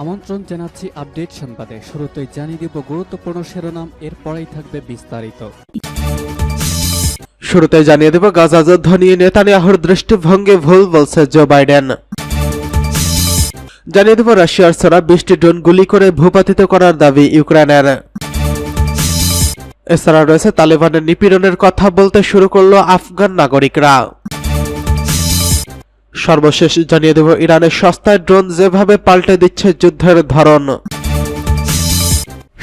আমন্ত্রণ জানাচ্ছি আপডেট সংবাদে। শুরুতেই জানিয়ে দিব গুরুত্বপূর্ণ শিরোনাম, এরপরেই থাকবে বিস্তারিত। শুরুতে জানিয়ে দেব গাজা যুদ্ধ নিয়ে নেতানিয়াহুর দৃষ্টিভঙ্গি ভুল বলছে জো বাইডেন। জানিয়ে দেব রাশিয়ার ছোড়া 20টি ড্রোন গুলি করে ভূপাতিত করার দাবি ইউক্রেনের। এছাড়া রয়েছে তালেবানের নিপীড়নের কথা বলতে শুরু করলো আফগান নাগরিকরা। সর্বশেষ জানিয়ে দেব ইরানের সস্তায় ড্রোন যেভাবে পাল্টে দিচ্ছে যুদ্ধের ধরন।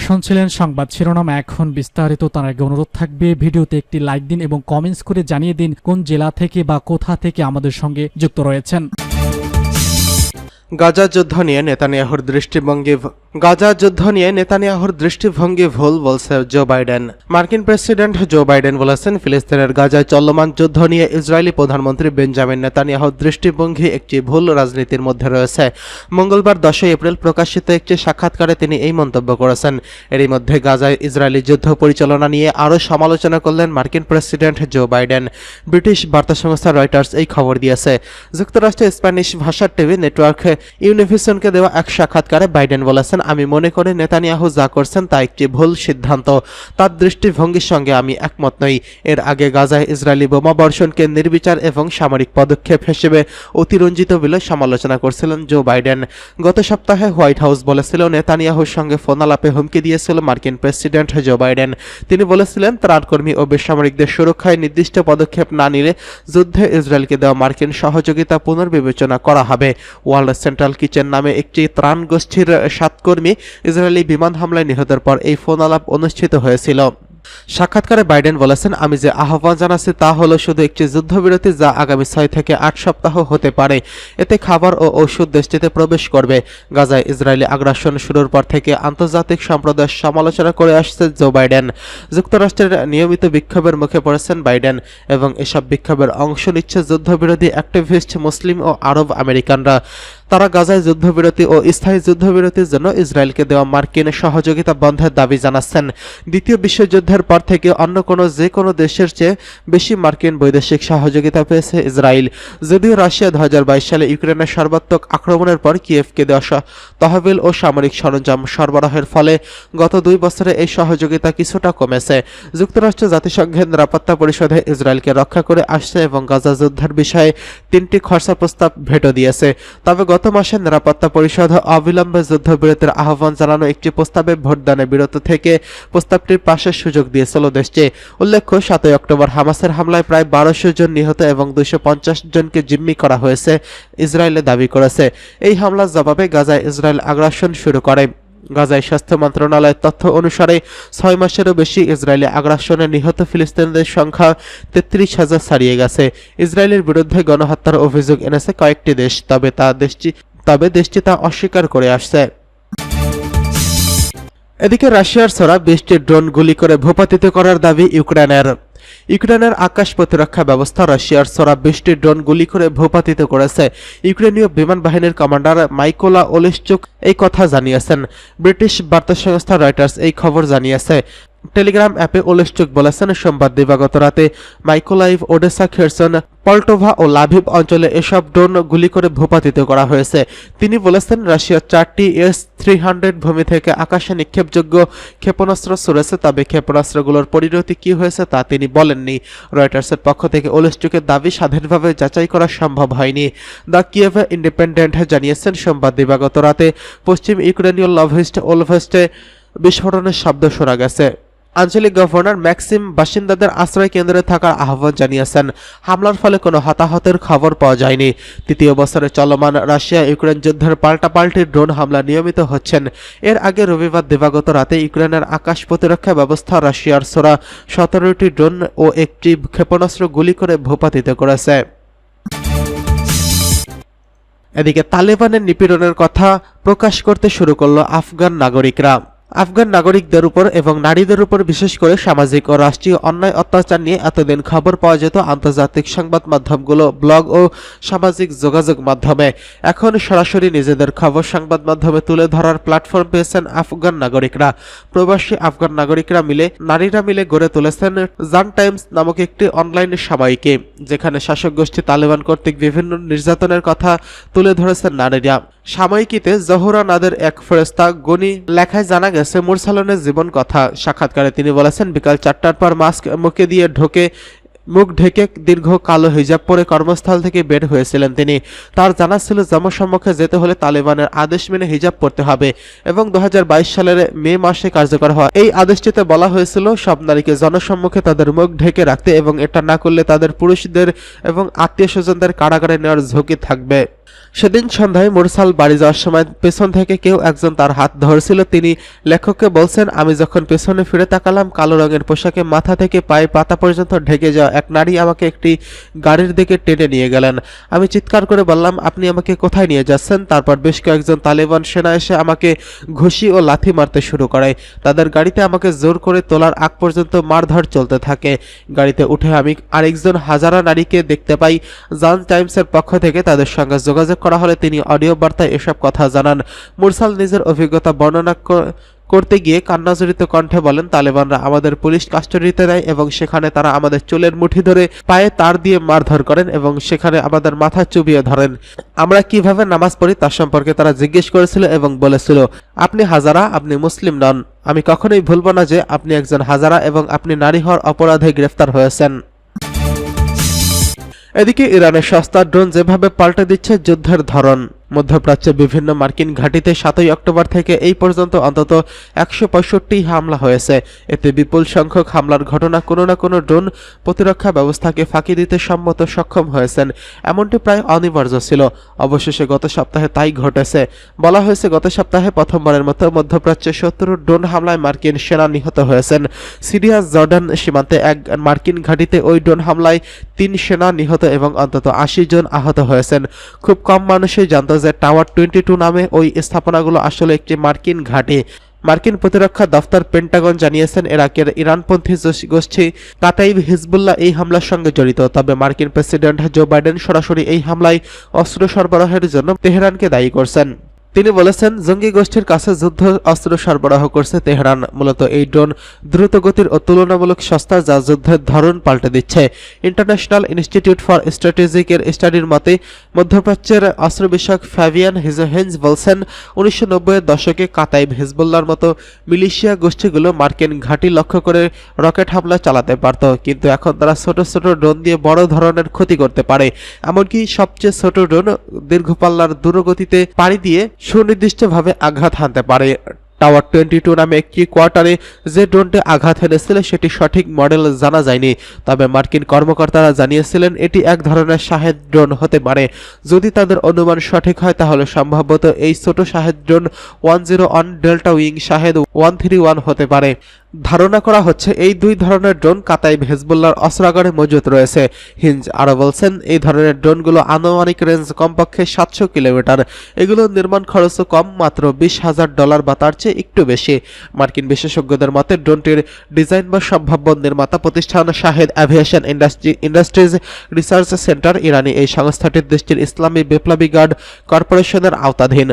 শুনছিলেন সংবাদ শিরোনাম, এখন বিস্তারিত। তার আগে অনুরোধ থাকবে ভিডিওতে একটি লাইক দিন এবং কমেন্টস করে জানিয়ে দিন কোন জেলা থেকে বা কোথা থেকে আমাদের সঙ্গে যুক্ত রয়েছেন। গাজা যুদ্ধ নিয়ে নেতানিয়াহুর দৃষ্টিভঙ্গি ভুল বলছে জো বাইডেন। মার্কিন প্রেসিডেন্ট জো বাইডেন বলেছেন, ফিলিস্তিনের গাজায় চলমান যুদ্ধ নিয়ে ইসরায়েলি প্রধানমন্ত্রী বেঞ্জামিন নেতানিয়াহুর দৃষ্টিভঙ্গি একটি ভুল রাজনীতির মধ্যে রয়েছে। মঙ্গলবার 10 এপ্রিল প্রকাশিত একটি সাক্ষাৎকারে তিনি এই মন্তব্য করেছেন। এরই মধ্যে গাজায় ইসরায়েলি যুদ্ধ পরিচালনা নিয়ে আরও সমালোচনা করলেন মার্কিন প্রেসিডেন্ট জো বাইডেন। ব্রিটিশ বার্তা সংস্থা রয়টার্স এই খবর দিয়েছে। যুক্তরাষ্ট্রের স্প্যানিশ ভাষার টিভি নেটওয়ার্ক ইউনিভিশনকে দেওয়া এক সাক্ষাৎকারে বাইডেন বলেছেন, আমি মনে করি নেতানিয়াহু যা করছেন তা একটি ভুল সিদ্ধান্ত। তার দৃষ্টিভঙ্গির সঙ্গে আমি একমত নই। এর আগে গাজায় ইসরায়েলি বোমা বর্ষণকে নির্বিচার এবং সামরিক পদক্ষেপ হিসেবে অতিরঞ্জিত বলে সমালোচনা করছিলেন জো বাইডেন। গত সপ্তাহে হোয়াইট হাউস বলেছিল, নেতানিয়াহুর সঙ্গে ফোন আলাপে হুমকি দিয়েছিল মার্কিন প্রেসিডেন্ট জো বাইডেন। তিনি বলেছিলেন, ত্রাণকর্মী ও বেসামরিকদের সুরক্ষায় নির্দিষ্ট পদক্ষেপ না নিলে যুদ্ধে ইসরায়েলকে দেওয়া মার্কিন সহযোগিতা পুনর্বিবেচনা করা হবে। ওয়ার্ল্ড সেন্ট্রাল কিচেন নামে একটি ত্রাণ গোষ্ঠীর 7 কর্মী ইসরায়েলি বিমান হামলায় নিহতের পর এই ফোন আলাপ অনুষ্ঠিত হয়েছিল। সাক্ষাৎকারে বাইডেন বলেছেন, আমি যে আহ্বান জানাচ্ছি তা হলো শুধু একটি যুদ্ধবিরতি যা আগামী 6 থেকে 8 সপ্তাহ হতে পারে। এতে খাবার ও ঔষধ দেশটিতে প্রবেশ করবে। গাজায় ইসরায়েলি আগ্রাসন শুরুর পর থেকে আন্তর্জাতিক সম্প্রদায়ের সমালোচনা করে আসছে জো বাইডেন। যুক্তরাষ্ট্রের নিয়মিত বিক্ষোভের মুখে পড়েছেন বাইডেন এবং এসব বিক্ষোভের অংশ নিচ্ছে যুদ্ধবিরোধী অ্যাক্টিভিস্ট মুসলিম ও আরব আমেরিকানরা। তারা গাজায় যুদ্ধবিরতি ও স্থায়ী যুদ্ধবিরতির জন্য ইসরায়েলকে দেওয়া মার্কিন সহযোগিতা বন্ধের দাবি জানাচ্ছেন। দ্বিতীয় বিশ্বযুদ্ধের পর থেকে অন্য যে কোনো দেশের চেয়ে বেশি মার্কিন বৈদেশিক সহযোগিতা পেয়েছে ইসরায়েল। যদিও রাশিয়া 2022 সালে ইউক্রেনের সর্বাত্মক আক্রমণের পর কিয়েভকে দেওয়া তহবিল ও সামরিক সরঞ্জাম সরবরাহের ফলে গত 2 বছরে এই সহযোগিতা কিছুটা কমেছে। যুক্তরাষ্ট্র জাতিসংঘের নিরাপত্তা পরিষদে ইসরায়েলকে রক্ষা করে আসছে এবং গাজা যুদ্ধের বিষয়ে 3টি খসড়া প্রস্তাব ভেটো দিয়েছে। তবে গত মাসে নিরাপত্তা পরিষদ অবিলম্বে যুদ্ধবিরতির আহ্বান জানানো একটি প্রস্তাবে ভোটদানে বিরত থেকে প্রস্তাবটির পাশের সুযোগ দিয়েছিল দেশটি। উল্লেখ্য, 7 অক্টোবর হামাসের হামলায় প্রায় 1200 জন নিহত এবং 250 জনকে জিম্মি করা হয়েছে ইসরায়েলে দাবি করেছে। এই হামলার জবাবে গাজায় ইসরায়েল আগ্রাসন শুরু করে। গাজায় স্বাস্থ্য মন্ত্রণালয়ের তথ্য অনুসারে 6 মাসেরও বেশি ইসরায়েলি আগ্রাসনে নিহত ফিলিস্তিনিদের সংখ্যা 33,000 ছাড়িয়ে গেছে। ইসরায়েলের বিরুদ্ধে গণহত্যার অভিযোগ এনেছে কয়েকটি দেশ, তবে দেশটি তা অস্বীকার করে আসছে। এদিকে রাশিয়ার ছোড়া 20টি ড্রোন গুলি করে ভূপাতিত করার দাবি ইউক্রেনের। ইউক্রেনের আকাশ প্রতিরক্ষা ব্যবস্থা রাশিয়ার ছোড়া 20টি ড্রোন গুলি করে ভূপাতিত করেছে। ইউক্রেনীয় বিমান বাহিনীর কমান্ডার মাইকোলা ওলেশচুক এই কথা জানিয়েছেন। ব্রিটিশ বার্তা সংস্থা রয়টার্স এই খবর জানিয়েছে। টেলিগ্রাম অ্যাপে ওলেশচুক বলেছেন, সোমবার দিবাগত রাতে মাইকোলাইভ, ওডেসা, খেরসন, পল্টোভা ও লাভিভ অঞ্চলে এসব ড্রোন গুলি করে ভূপাতিত করা হয়েছে। তিনি বলেছেন, রাশিয়ার 4টি S-300 ভূমি থেকে আকাশে নিক্ষেপযোগ্য ক্ষেপণাস্ত্র ছুড়েছে, তবে ক্ষেপণাস্ত্রগুলোর পরিণতি কি হয়েছে তা তিনি বলেননি। রয়টার্সের পক্ষ থেকে ওলেশচুকের দাবি স্বাধীনভাবে যাচাই করা সম্ভব হয়নি। দ্য কিয়েভ ইন্ডিপেন্ডেন্ট জানিয়েছেন, সোমবার দিবাগত রাতে পশ্চিম ইউক্রেনীয় ওলভেস্টে বিস্ফোরণের শব্দ শোনা গেছে। আঞ্চলিক গভর্নর ম্যাক্সিম বাসিন্দাদের আশ্রয় কেন্দ্রে থাকার আহ্বান জানিয়েছেন। হামলার ফলে কোনো হতাহতের খবর পাওয়া যায়নি। 3য় বছরে চলমান রাশিয়া ইউক্রেন যুদ্ধের পাল্টাপাল্টি ড্রোন হামলা নিয়মিত হচ্ছেন। এর আগে রবিবার দিবাগত রাতে ইউক্রেনের আকাশ প্রতিরক্ষা ব্যবস্থা রাশিয়ার ছোড়া 17টি ড্রোন ও একটি ক্ষেপণাস্ত্র গুলি করে ভূপাতিত করেছে। এদিকে তালেবানের নিপীড়নের কথা প্রকাশ করতে শুরু করলো আফগান নাগরিকরা। আফগান নাগরিকদের উপর এবং নারীদের উপর বিশেষ করে সামাজিক ও রাষ্ট্রীয় অন্যায় অত্যাচার নিয়ে এতদিন খবর পাওয়া যেত আন্তর্জাতিক সংবাদ মাধ্যমগুলো, ব্লগ ও সামাজিক যোগাযোগ মাধ্যমে। এখন সরাসরি নিজেদের খবর সংবাদ মাধ্যমে তুলে ধরার প্ল্যাটফর্ম পেয়েছেন আফগান নাগরিকরা। প্রবাসী আফগান নারীরা মিলে গড়ে তুলেছেন জান টাইমস নামক একটি অনলাইন সাময়িকী, যেখানে শাসক গোষ্ঠী তালেবান কর্তৃক বিভিন্ন নির্যাতনের কথা তুলে ধরেছেন নারীরা। সাময়িকীতে জহুরা নাদের এক ফেরেশতা গনি লেখায় জানা গেছে মুরসালিনের জীবন কথা। সাক্ষাৎকারে তিনি বলেছেন, বিকাল 4টার পর মাস্ক মুখে দিয়ে মুখ ঢেকে দীর্ঘ কালো হিজাব পরে কর্মস্থল থেকে বের হয়েছিলেন তিনি। তার জানা ছিল জনসম্মুখে যেতে হলে তালেবানের আদেশ মেনে হিজাব পরতে হবে এবং 2022 সালের মে মাসে কার্যকর হওয়া এই আদেশটিতে বলা হয়েছিল সব নারীকে জনসম্মুখে তাদের মুখ ঢেকে রাখতে এবং এটা না করলে তাদের পুরুষদের এবং আত্মীয় স্বজনদের কারাগারে নেওয়ার ঝুঁকি থাকবে। সেদিন সন্ধ্যায় মুরসাল বাড়ি যাওয়ার সময় পেছন থেকে কেউ একজন তার হাত ধরছিল। তিনি লেখককে বলছেন, আমি যখন পেছনে ফিরে তাকালাম, কালো রঙের পোশাকে মাথা থেকে পায়ে পাতা পর্যন্ত ঢেকে যাওয়া এক নারী আমাকে একটি গাড়ির দিকে টেনে নিয়ে গেলেন। আমি চিৎকার করে বললাম, আপনি আমাকে কোথায় নিয়ে যাচ্ছেন? তারপর বেশ কয়েকজন তালেবান সেনা এসে আমাকে ঘুষি ও লাথি মারতে শুরু করে। তাদের গাড়িতে আমাকে জোর করে তোলার আগ পর্যন্ত মারধর চলতে থাকে। গাড়িতে উঠে আমি আরেকজন হাজারা নারীকে দেখতে পাই। জান টাইমসের পক্ষ থেকে তাদের সঙ্গে যোগাযোগ করা হলে তিনি অডিও বার্তায় এসব কথা জানান। মুরসাল নিজের অভিজ্ঞতা বর্ণনা করতে গিয়ে কান্নাজড়িত কণ্ঠে বলেন, তালেবানরা আমাদের পুলিশ কাস্টডিতে নেয় এবং সেখানে তারা আমাদের চুলের মুঠি ধরে পায়ে তার দিয়ে মারধর করেন এবং সেখানে আমাদের মাথা চুবিয়ে ধরেন। আমরা কিভাবে নামাজ পড়ি তার সম্পর্কে তারা জিজ্ঞেস করেছিল এবং বলেছিল, আপনি হাজারা, আপনি মুসলিম নন। আমি কখনোই ভুলব না যে আপনি একজন হাজারা এবং আপনি নারী হওয়ার অপরাধে গ্রেফতার হয়েছেন। এদিকে ইরানের সস্তা ড্রোন যেভাবে পাল্টে দিচ্ছে যুদ্ধের ধরন। মধ্যপ্রাচ্যে বিভিন্ন মার্কিন ঘাঁটিতে 7ই অক্টোবর থেকে এই পর্যন্ত অন্তত 165 হামলা হয়েছে। এতে বিপুল সংখ্যক হামলার ঘটনা কোনো না কোনো ড্রোন প্রতিরক্ষা ব্যবস্থাকে ফাঁকি দিতে সক্ষম হয়েছেন। এমনটি প্রায় অনিবার্য ছিল। অবশেষে গত সপ্তাহে তাই ঘটেছে। বলা হয়েছে, গত সপ্তাহে প্রথমবারের মতো মধ্যপ্রাচ্যে 70 ড্রোন হামলায় মার্কিন সেনা নিহত হয়েছেন। সিরিয়া জর্ডান সীমান্তে এক মার্কিন ঘাঁটিতে ওই ড্রোন হামলায় 3 সেনা নিহত এবং অন্তত 80 জন আহত হয়েছেন। খুব কম মানুষই জানত যে টাওয়ার 22 নামে ওই স্থাপনাগুলো আসলে একটি মার্কিন ঘাঁটি। মার্কিন প্রতিরক্ষা দফতর পেন্টাগন জানিয়েছেন, ইরাকের ইরানপন্থী গোষ্ঠী কাতাইব হিজবুল্লাহ এই হামলার সঙ্গে জড়িত। তবে মার্কিন প্রেসিডেন্ট জো বাইডেন সরাসরি এই হামলায় অস্ত্র সরবরাহের জন্য তেহরানকে দায়ী করছেন। তিনি বলেছেন, জঙ্গি গোষ্ঠীর কাছে যুদ্ধ অস্ত্র সরবরাহ করছে তেহরান। মূলত এই ড্রোন দ্রুতগতির ও তুলনামূলক সস্তা, যা যুদ্ধের ধরন পাল্টে দিচ্ছে। ইন্টারন্যাশনাল ইনস্টিটিউট ফর স্ট্র্যাটেজিক এর স্টাডির মতে, মধ্যপ্রাচ্যের অস্ত্র বিষয়ক ফ্যাবিয়ান হেঞ্জ বলছেন, 1990-এর দশকে কাতাইব হিজবুল্লাহর মতো মিলিশিয়া গোষ্ঠীগুলো মার্কিন ঘাঁটি লক্ষ্য করে রকেট হামলা চালাতে পারত, কিন্তু এখন তারা ছোট ছোট ড্রোন দিয়ে বড় ধরনের ক্ষতি করতে পারে। এমনকি সবচেয়ে ছোট ড্রোন দীর্ঘপাল্লার দ্রুতগতিতে পাড়ি দিয়ে সুনির্দিষ্টভাবে আঘাত হানতে পারে। টাওয়ার 22 নামে একটি কোয়ার্টারে যে ড্রোনটি আঘাত হেনেছিল সেটি সঠিক মডেল জানা যায়নি। তবে মার্কিন কর্মকর্তারা জানিয়েছিলেন এটি এক ধরনের শাহেদ ড্রোন হতে পারে। যদি তাদের অনুমান সঠিক হয় তাহলে সম্ভবত এই ছোট Shahed drone 101 delta wing Shahed 131 হতে পারে। ধারণা করা হচ্ছে এই দুই ধরনের ড্রোন কাতাইব হিজবুল্লাহর অস্ত্রাগারে মজুত রয়েছে। হিঞ্জ আরও বলছেন, এই ধরনের ড্রোনগুলো আনুমানিক রেঞ্জ কমপক্ষে 700 কিলোমিটার। এগুলো নির্মাণ খরচও কম, মাত্র $20,000 বা তার চেয়ে একটু বেশি। মার্কিন বিশেষজ্ঞদের মতে ড্রোনটির ডিজাইন বা সম্ভাব্য নির্মাতা প্রতিষ্ঠান Shahed aviation industries research centre ইরানি। এই সংস্থাটির দেশটির ইসলামী বিপ্লবী গার্ড কর্পোরেশনের আওতাধীন।